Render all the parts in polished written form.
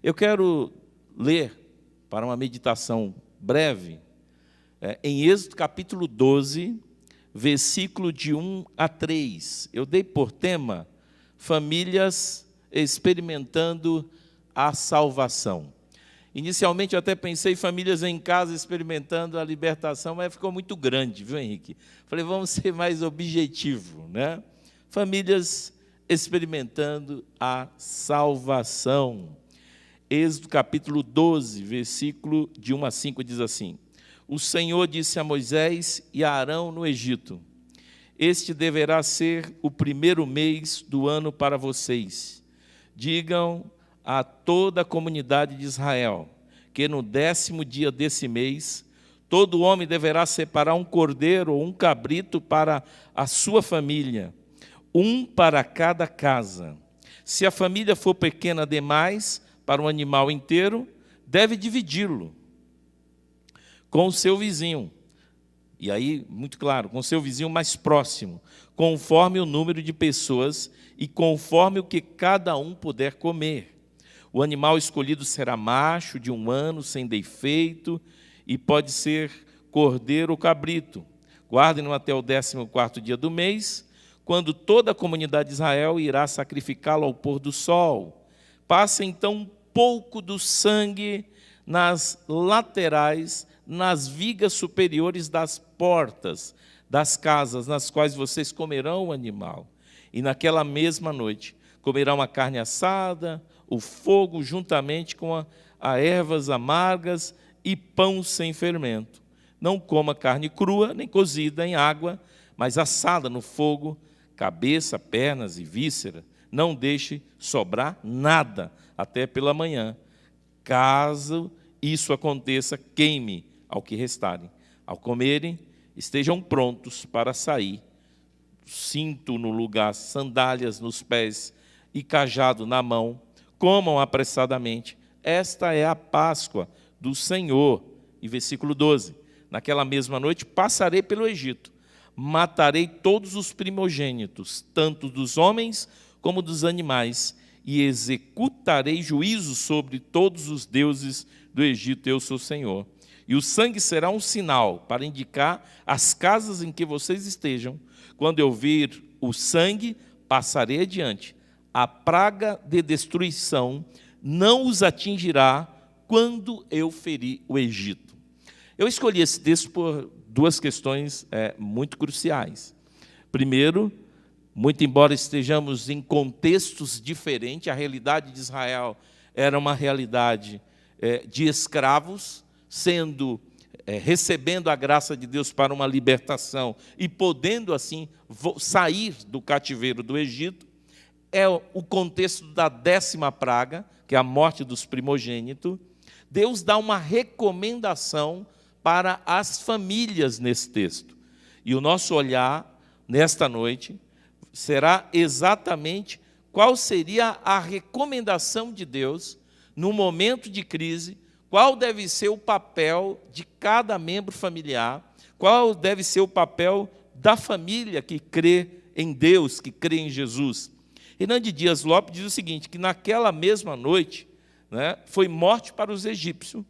Eu quero ler, para uma meditação breve, em Êxodo capítulo 12, versículo de 1 a 3. Eu dei por tema famílias experimentando a salvação. Inicialmente eu até pensei famílias em casa experimentando a libertação, mas ficou muito grande, viu, Henrique? Falei, vamos ser mais objetivo, né? Famílias experimentando a salvação. Êxodo capítulo 12, versículo de 1 a 5, diz assim: O Senhor disse a Moisés e a Arão no Egito: Este deverá ser o primeiro mês do ano para vocês. Digam a toda a comunidade de Israel que no 10º dia desse mês, todo homem deverá separar um cordeiro ou um cabrito para a sua família, um para cada casa. Se a família for pequena demais para um animal inteiro, deve dividi-lo com o seu vizinho. E aí, muito claro, com o seu vizinho mais próximo, conforme o número de pessoas e conforme o que cada um puder comer. O animal escolhido será macho, de 1 ano, sem defeito, e pode ser cordeiro ou cabrito. Guardem-no até o 14º dia do mês, quando toda a comunidade de Israel irá sacrificá-lo ao pôr do sol. Passem então um pouco do sangue nas laterais, nas vigas superiores das portas das casas nas quais vocês comerão o animal. E naquela mesma noite comerão a carne assada, o fogo juntamente com a ervas amargas e pão sem fermento. Não coma carne crua, nem cozida em água, mas assada no fogo, cabeça, pernas e víscera. Não deixe sobrar nada até pela manhã. Caso isso aconteça, queime ao que restarem. Ao comerem, estejam prontos para sair. Cinto no lugar, sandálias nos pés e cajado na mão. Comam apressadamente. Esta é a Páscoa do Senhor. E versículo 12. Naquela mesma noite passarei pelo Egito. Matarei todos os primogênitos, tanto dos homens como dos animais, e executarei juízo sobre todos os deuses do Egito. Eu sou o Senhor. E o sangue será um sinal para indicar as casas em que vocês estejam. Quando eu vir o sangue, passarei adiante. A praga de destruição não os atingirá quando eu ferir o Egito. Eu escolhi esse texto por duas questões muito cruciais. Primeiro, muito embora estejamos em contextos diferentes, a realidade de Israel era uma realidade de escravos, recebendo a graça de Deus para uma libertação e podendo, assim, sair do cativeiro do Egito. É o contexto da 10ª praga, que é a morte dos primogênitos. Deus dá uma recomendação para as famílias nesse texto. E o nosso olhar, nesta noite, será exatamente qual seria a recomendação de Deus no momento de crise, qual deve ser o papel de cada membro familiar, qual deve ser o papel da família que crê em Deus, que crê em Jesus. Hernandes Dias Lopes diz o seguinte, que naquela mesma noite, né, foi morte para os egípcios,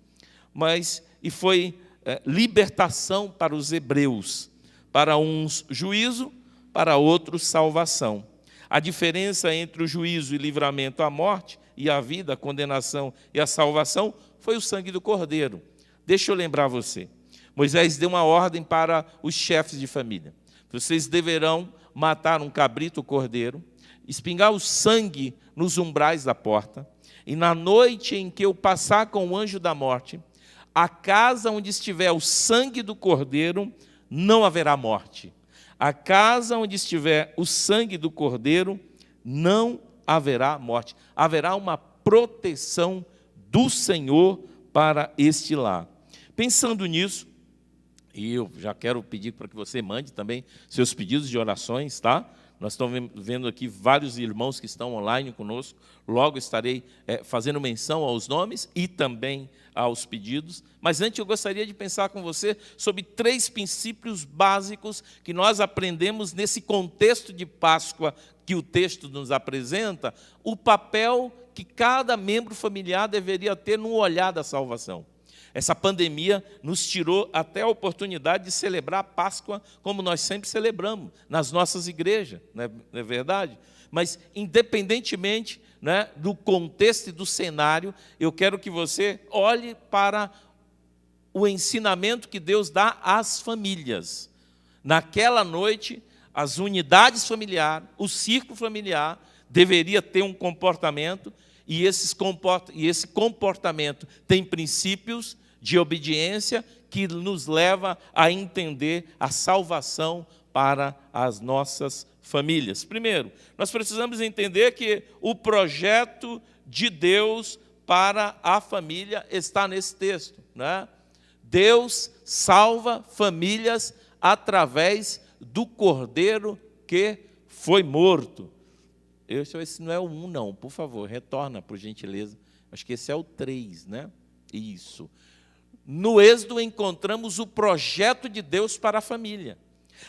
e foi libertação para os hebreus, para uns juízo, para outros salvação. A diferença entre o juízo e livramento, a morte e a vida, a condenação e a salvação, foi o sangue do cordeiro. Deixa eu lembrar você. Moisés deu uma ordem para os chefes de família. Vocês deverão matar um cabrito, cordeiro, espingar o sangue nos umbrais da porta, e na noite em que eu passar com o anjo da morte, a casa onde estiver o sangue do cordeiro, não haverá morte. A casa onde estiver o sangue do cordeiro, não haverá morte. Haverá uma proteção do Senhor para este lar. Pensando nisso, e eu já quero pedir para que você mande também seus pedidos de orações, tá? Nós estamos vendo aqui vários irmãos que estão online conosco. Logo estarei fazendo menção aos nomes e também aos pedidos. Mas antes eu gostaria de pensar com você sobre 3 princípios básicos que nós aprendemos nesse contexto de Páscoa que o texto nos apresenta, o papel que cada membro familiar deveria ter no olhar da salvação. Essa pandemia nos tirou até a oportunidade de celebrar a Páscoa como nós sempre celebramos, nas nossas igrejas, não é verdade? Mas, independentemente, né, do contexto e do cenário, eu quero que você olhe para o ensinamento que Deus dá às famílias. Naquela noite, as unidades familiares, o círculo familiar, deveria ter um comportamento, e esse comportamento tem princípios de obediência que nos leva a entender a salvação para as nossas famílias. Primeiro, nós precisamos entender que o projeto de Deus para a família está nesse texto, né? Deus salva famílias através do Cordeiro que foi morto. Esse não é o 1, não. Por favor, retorna, por gentileza. Acho que esse é o 3, né? Isso. No Êxodo encontramos o projeto de Deus para a família.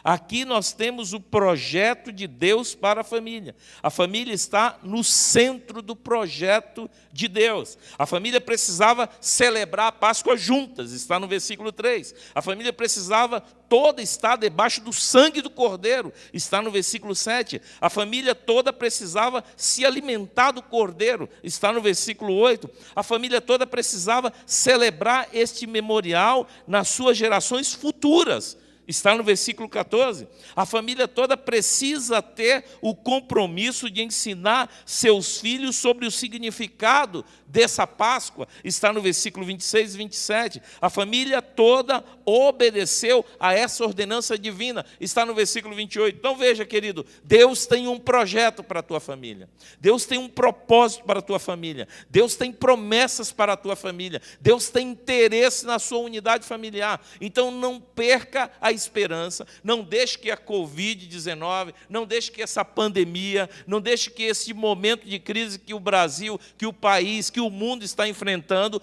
Aqui nós temos o projeto de Deus para a família. A família está no centro do projeto de Deus. A família precisava celebrar a Páscoa juntas, está no versículo 3. A família precisava toda estar debaixo do sangue do Cordeiro, está no versículo 7. A família toda precisava se alimentar do Cordeiro, está no versículo 8. A família toda precisava celebrar este memorial nas suas gerações futuras, está no versículo 14. A família toda precisa ter o compromisso de ensinar seus filhos sobre o significado dessa Páscoa, está no versículo 26 e 27. A família toda obedeceu a essa ordenança divina, está no versículo 28. Então veja, querido, Deus tem um projeto para a tua família. Deus tem um propósito para a tua família. Deus tem promessas para a tua família. Deus tem interesse na sua unidade familiar. Então não perca a esperança, não deixe que a Covid-19, não deixe que essa pandemia, não deixe que esse momento de crise que o Brasil, que o país, que o mundo está enfrentando,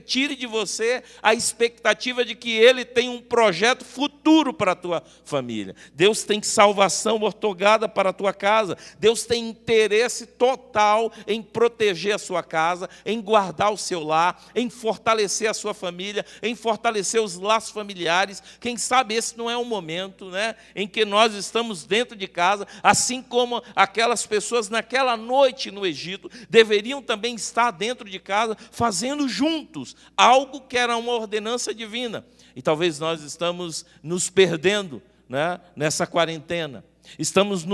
tire de você a expectativa de que Ele tem um projeto futuro para a tua família. Deus tem salvação ortogada para a tua casa. Deus tem interesse total em proteger a sua casa, em guardar o seu lar, em fortalecer a sua família, em fortalecer os laços familiares. Quem sabe esse não é um momento, né, em que nós estamos dentro de casa, assim como aquelas pessoas naquela noite no Egito, deveriam também estar dentro de casa, fazendo juntos algo que era uma ordenança divina. E talvez nós estamos nos perdendo, né, nessa quarentena. Estamos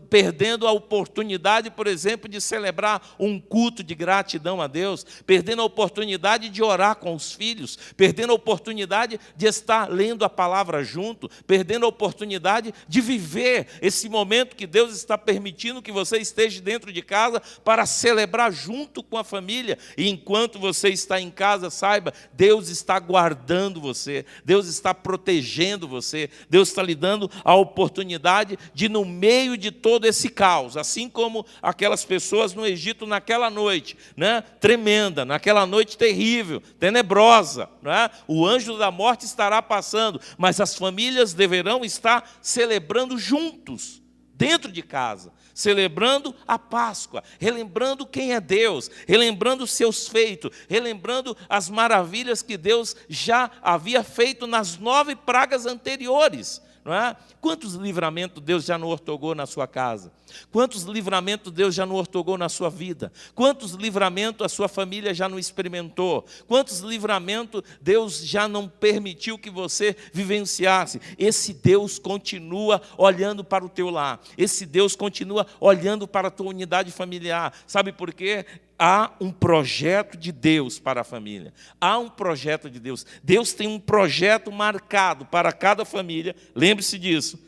perdendo a oportunidade, por exemplo, de celebrar um culto de gratidão a Deus, perdendo a oportunidade de orar com os filhos, perdendo a oportunidade de estar lendo a palavra junto, perdendo a oportunidade de viver esse momento que Deus está permitindo que você esteja dentro de casa para celebrar junto com a família. E enquanto você está em casa, saiba, Deus está guardando você, Deus está protegendo você, Deus está lhe dando a oportunidade de, no meio de todo esse caos, assim como aquelas pessoas no Egito naquela noite, né, tremenda, naquela noite terrível, tenebrosa, né, o anjo da morte estará passando, mas as famílias deverão estar celebrando juntos, dentro de casa, celebrando a Páscoa, relembrando quem é Deus, relembrando os seus feitos, relembrando as maravilhas que Deus já havia feito nas 9 pragas anteriores. Não é? Quantos livramentos Deus já não ortogou na sua casa? Quantos livramentos Deus já não ortogou na sua vida? Quantos livramentos a sua família já não experimentou? Quantos livramentos Deus já não permitiu que você vivenciasse? Esse Deus continua olhando para o teu lar. Esse Deus continua olhando para a tua unidade familiar. Sabe por quê? Há um projeto de Deus para a família. Há um projeto de Deus. Deus tem um projeto marcado para cada família. Lembre-se disso.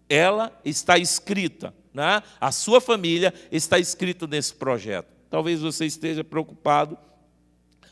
Ela está escrita, né? A sua família está escrita nesse projeto. Talvez você esteja preocupado,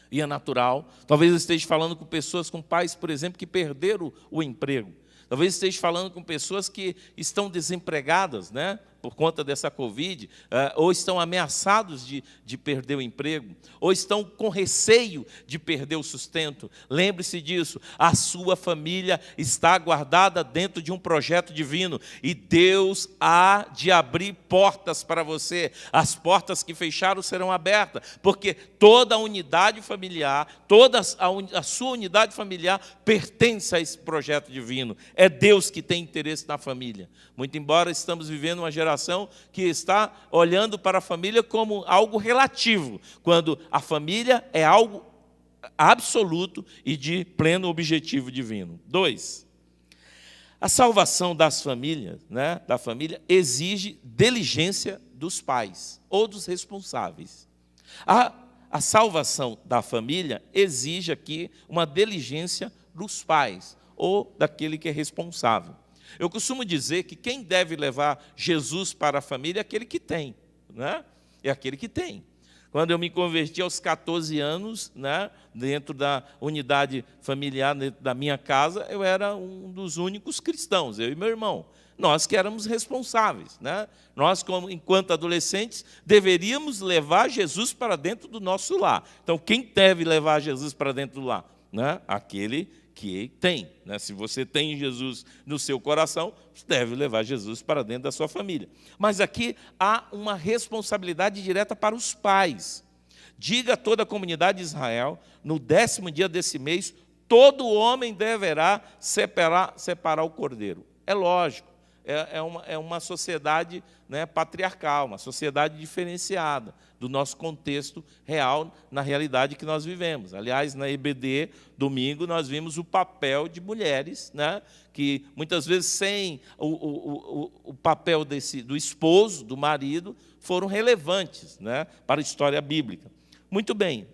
e é natural. Talvez eu esteja falando com pessoas, com pais, por exemplo, que perderam o emprego. Talvez esteja falando com pessoas que estão desempregadas, né, por conta dessa Covid, ou estão ameaçados de perder o emprego, ou estão com receio de perder o sustento. Lembre-se disso, a sua família está guardada dentro de um projeto divino, e Deus há de abrir portas para você. As portas que fecharam serão abertas, porque toda a unidade familiar, toda a sua unidade familiar pertence a esse projeto divino. É Deus que tem interesse na família. Muito embora estamos vivendo uma geração que está olhando para a família como algo relativo, quando a família é algo absoluto e de pleno objetivo divino. 2, a salvação das famílias, né, da família, exige diligência dos pais ou dos responsáveis. A salvação da família exige aqui uma diligência dos pais ou daquele que é responsável. Eu costumo dizer que quem deve levar Jesus para a família é aquele que tem, né? É aquele que tem. Quando eu me converti aos 14 anos, né, dentro da unidade familiar, dentro da minha casa, eu era um dos únicos cristãos, eu e meu irmão. Nós que éramos responsáveis, né? Nós, enquanto adolescentes, deveríamos levar Jesus para dentro do nosso lar. Então, quem deve levar Jesus para dentro do lar? Né? Aquele que tem, né? Se você tem Jesus no seu coração, você deve levar Jesus para dentro da sua família. Mas aqui há uma responsabilidade direta para os pais. Diga a toda a comunidade de Israel, no 10º dia desse mês, todo homem deverá separar o cordeiro. É lógico, é uma sociedade, né, patriarcal, uma sociedade diferenciada do nosso contexto real, na realidade que nós vivemos. Aliás, na EBD, domingo, nós vimos o papel de mulheres, né, que muitas vezes, sem o papel do esposo, do marido, foram relevantes, né, para a história bíblica. Muito bem,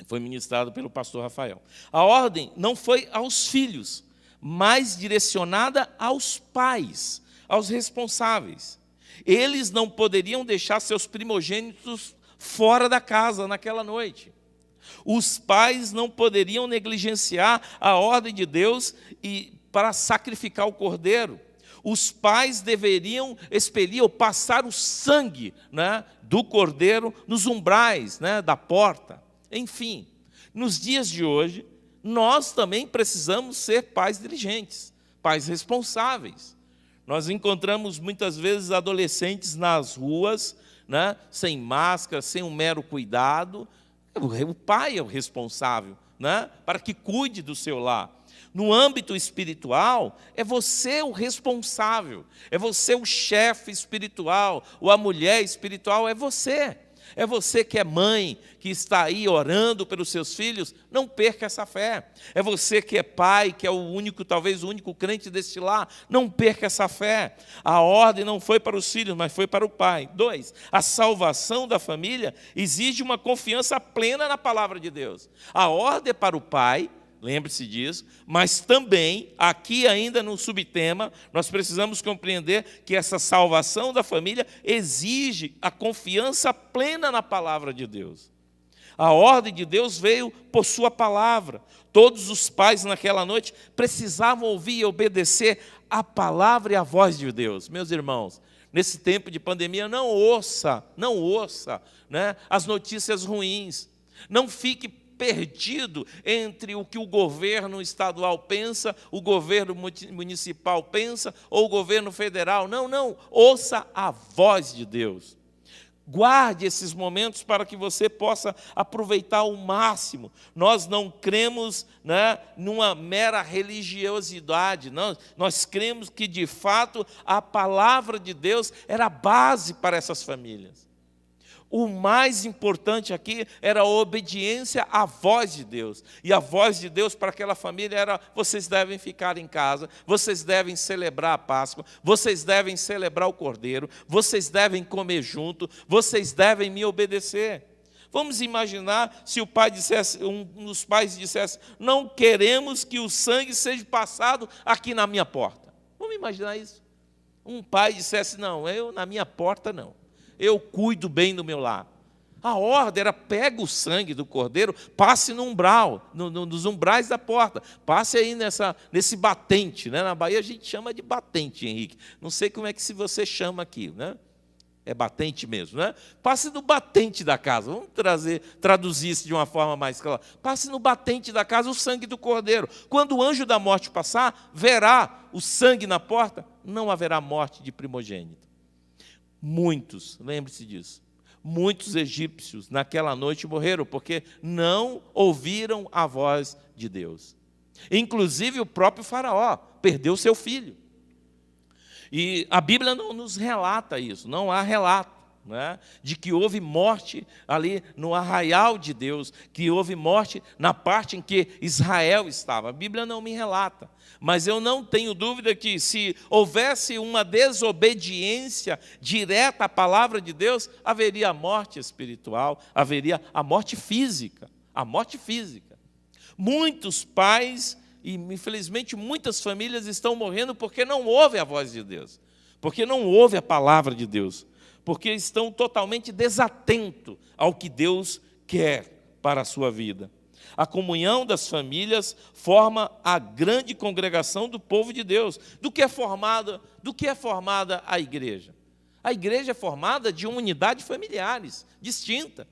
foi ministrado pelo pastor Rafael. A ordem não foi aos filhos, mas direcionada aos pais, aos responsáveis. Eles não poderiam deixar seus primogênitos fora da casa naquela noite. Os pais não poderiam negligenciar a ordem de Deus para sacrificar o cordeiro. Os pais deveriam expelir ou passar o sangue, né, do cordeiro nos umbrais, né, da porta. Enfim, nos dias de hoje, nós também precisamos ser pais diligentes, pais responsáveis. Nós encontramos muitas vezes adolescentes nas ruas, né, sem máscara, sem um mero cuidado. O pai é o responsável, né, para que cuide do seu lar. No âmbito espiritual, é você o responsável, é você o chefe espiritual, ou a mulher espiritual, é você. É você que é mãe, que está aí orando pelos seus filhos, não perca essa fé. É você que é pai, que é o único, talvez o único crente deste lar, não perca essa fé. A ordem não foi para os filhos, mas foi para o pai. 2, a salvação da família exige uma confiança plena na palavra de Deus. A ordem é para o pai, lembre-se disso, mas também, aqui ainda no subtema, nós precisamos compreender que essa salvação da família exige a confiança plena na palavra de Deus. A ordem de Deus veio por sua palavra. Todos os pais naquela noite precisavam ouvir e obedecer a palavra e a voz de Deus. Meus irmãos, nesse tempo de pandemia, não ouça, né, as notícias ruins. Não fique perdido entre o que o governo estadual pensa, o governo municipal pensa, ou o governo federal. Não, ouça a voz de Deus. Guarde esses momentos para que você possa aproveitar ao máximo. Nós não cremos, né, numa mera religiosidade, não. Nós cremos que, de fato, a palavra de Deus era a base para essas famílias. O mais importante aqui era a obediência à voz de Deus. E a voz de Deus para aquela família era: vocês devem ficar em casa, vocês devem celebrar a Páscoa, vocês devem celebrar o Cordeiro, vocês devem comer junto, vocês devem me obedecer. Vamos imaginar se um dos pais dissesse: não queremos que o sangue seja passado aqui na minha porta. Vamos imaginar isso? Um pai dissesse: não, eu na minha porta não. Eu cuido bem do meu lar. A ordem era: pega o sangue do cordeiro, passe no umbral, nos umbrais da porta, passe aí nesse batente, né? Na Bahia a gente chama de batente, Henrique. Não sei como é que se você chama aqui, né? É batente mesmo, né? Passe no batente da casa. Vamos traduzir isso de uma forma mais clara. Passe no batente da casa o sangue do cordeiro. Quando o anjo da morte passar, verá o sangue na porta, não haverá morte de primogênito. Muitos, lembre-se disso, muitos egípcios naquela noite morreram porque não ouviram a voz de Deus. Inclusive o próprio faraó perdeu seu filho. E a Bíblia não nos relata isso, não há relato, né, de que houve morte ali no arraial de Deus, que houve morte na parte em que Israel estava. A Bíblia não me relata, mas eu não tenho dúvida que se houvesse uma desobediência direta à palavra de Deus, haveria a morte espiritual, haveria a morte física, a morte física. Muitos pais e, infelizmente, muitas famílias estão morrendo porque não ouvem a voz de Deus, porque não ouvem a palavra de Deus, porque estão totalmente desatentos ao que Deus quer para a sua vida. A comunhão das famílias forma a grande congregação do povo de Deus. Do que é formada a igreja? A igreja é formada de unidades familiares distintas.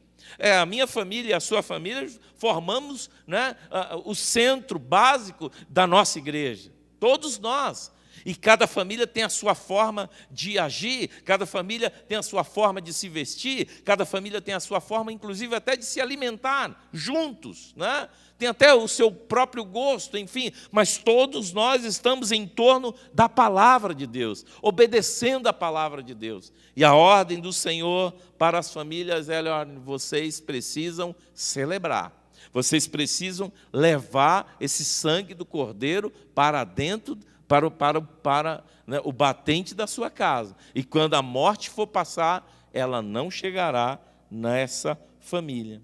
A minha família e a sua família formamos, né, o centro básico da nossa igreja. Todos nós. E cada família tem a sua forma de agir, cada família tem a sua forma de se vestir, cada família tem a sua forma, inclusive, até de se alimentar juntos, né? Tem até o seu próprio gosto, enfim, mas todos nós estamos em torno da palavra de Deus, obedecendo a palavra de Deus. E a ordem do Senhor para as famílias é: vocês precisam celebrar, vocês precisam levar esse sangue do cordeiro para dentro, para né, o batente da sua casa. E quando a morte for passar, ela não chegará nessa família.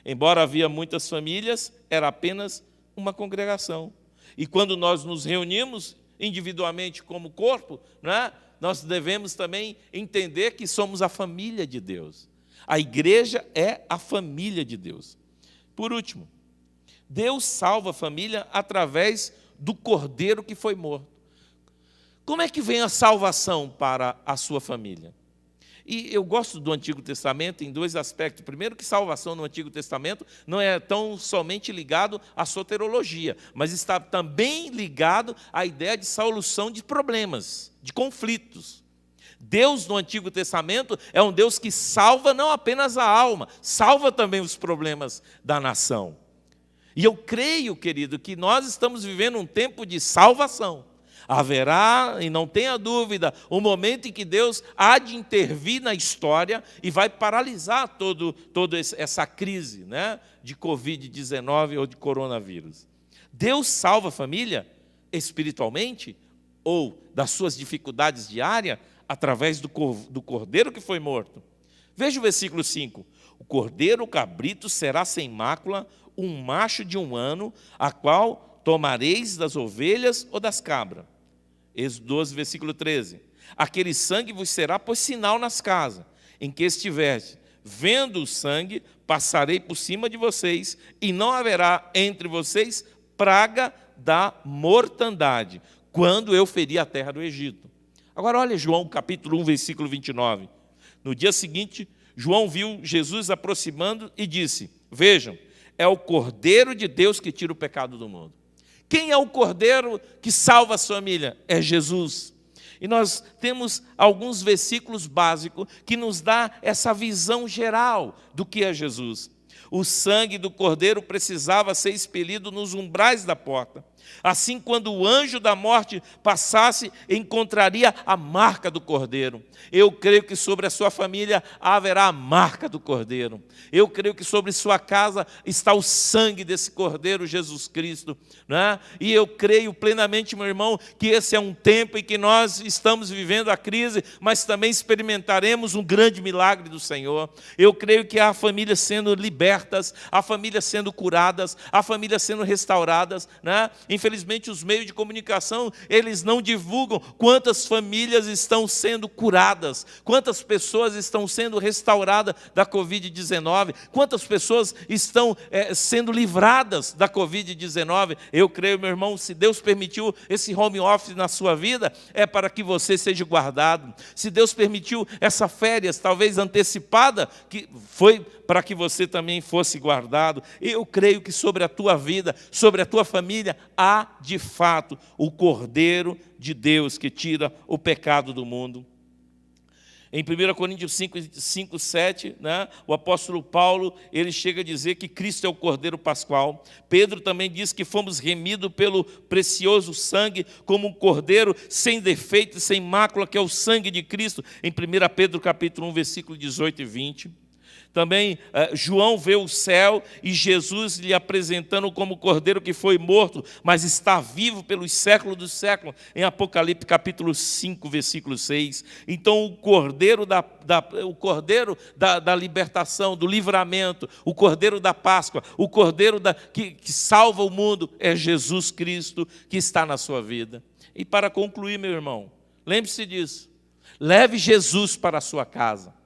Embora havia muitas famílias, era apenas uma congregação. E quando nós nos reunimos individualmente como corpo, né, nós devemos também entender que somos a família de Deus. A igreja é a família de Deus. Por último, Deus salva a família através do cordeiro que foi morto. Como é que vem a salvação para a sua família? E eu gosto do Antigo Testamento em dois aspectos. Primeiro, que salvação no Antigo Testamento não é tão somente ligado à soterologia, mas está também ligado à ideia de solução de problemas, de conflitos. Deus no Antigo Testamento é um Deus que salva não apenas a alma, salva também os problemas da nação. E eu creio, querido, que nós estamos vivendo um tempo de salvação. Haverá, e não tenha dúvida, um momento em que Deus há de intervir na história e vai paralisar toda essa crise, né, de Covid-19 ou de coronavírus. Deus salva a família espiritualmente ou das suas dificuldades diárias através do cordeiro que foi morto. Veja o versículo 5. O cordeiro, o cabrito, será sem mácula, um macho de 1 ano, a qual tomareis das ovelhas ou das cabras. Êxodo 12, versículo 13. Aquele sangue vos será por sinal nas casas em que estiverdes. Vendo o sangue, passarei por cima de vocês, e não haverá entre vocês praga da mortandade, quando eu ferir a terra do Egito. Agora olha João capítulo 1, versículo 29. No dia seguinte, João viu Jesus aproximando e disse: vejam, é o Cordeiro de Deus que tira o pecado do mundo. Quem é o Cordeiro que salva a família? É Jesus. E nós temos alguns versículos básicos que nos dá essa visão geral do que é Jesus. O sangue do Cordeiro precisava ser expelido nos umbrais da porta. Assim, quando o anjo da morte passasse, encontraria a marca do Cordeiro. Eu creio que sobre a sua família haverá a marca do Cordeiro. Eu creio que sobre sua casa está o sangue desse Cordeiro, Jesus Cristo, né? E eu creio plenamente, meu irmão, que esse é um tempo em que nós estamos vivendo a crise, mas também experimentaremos um grande milagre do Senhor. Eu creio que há famílias sendo libertas, há famílias sendo curadas, há famílias sendo restauradas, né? Infelizmente, os meios de comunicação, eles não divulgam quantas famílias estão sendo curadas, quantas pessoas estão sendo restauradas da Covid-19, quantas pessoas estão sendo livradas da Covid-19. Eu creio, meu irmão, se Deus permitiu esse home office na sua vida, é para que você seja guardado. Se Deus permitiu essa férias, talvez antecipada, que foi para que você também fosse guardado. Eu creio que sobre a tua vida, sobre a tua família, há de fato o Cordeiro de Deus que tira o pecado do mundo. Em 1 Coríntios 5, 7, né, o apóstolo Paulo, ele chega a dizer que Cristo é o Cordeiro Pascual. Pedro também diz que fomos remidos pelo precioso sangue, como um cordeiro sem defeito e sem mácula, que é o sangue de Cristo, em 1 Pedro capítulo 1, versículo 18 e 20. Também João vê o céu e Jesus lhe apresentando como cordeiro que foi morto, mas está vivo pelos séculos dos séculos, em Apocalipse capítulo 5, versículo 6. Então o cordeiro da libertação, do livramento, o cordeiro da Páscoa, o cordeiro que salva o mundo, é Jesus Cristo que está na sua vida. E para concluir, meu irmão, lembre-se disso, leve Jesus para a sua casa.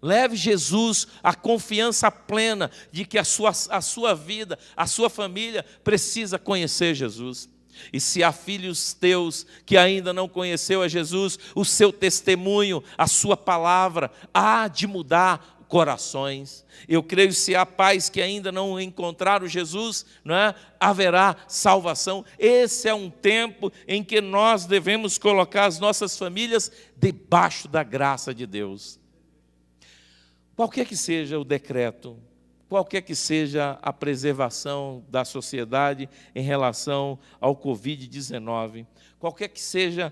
Leve Jesus a confiança plena de que a sua vida, a sua família precisa conhecer Jesus. E se há filhos teus que ainda não conheceu a Jesus, o seu testemunho, a sua palavra, há de mudar corações. Eu creio que se há pais que ainda não encontraram Jesus, não é? Haverá salvação. Esse é um tempo em que nós devemos colocar as nossas famílias debaixo da graça de Deus. Qualquer que seja o decreto, qualquer que seja a preservação da sociedade em relação ao Covid-19, qualquer que seja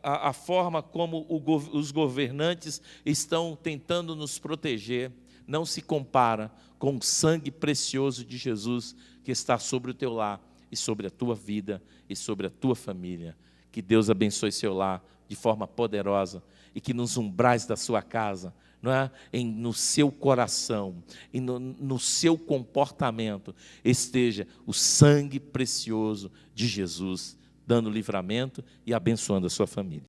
a forma como os governantes estão tentando nos proteger, não se compara com o sangue precioso de Jesus que está sobre o teu lar e sobre a tua vida e sobre a tua família. Que Deus abençoe seu lar de forma poderosa e que nos umbrais da sua casa, não é? No seu coração e no seu comportamento esteja o sangue precioso de Jesus, dando livramento e abençoando a sua família.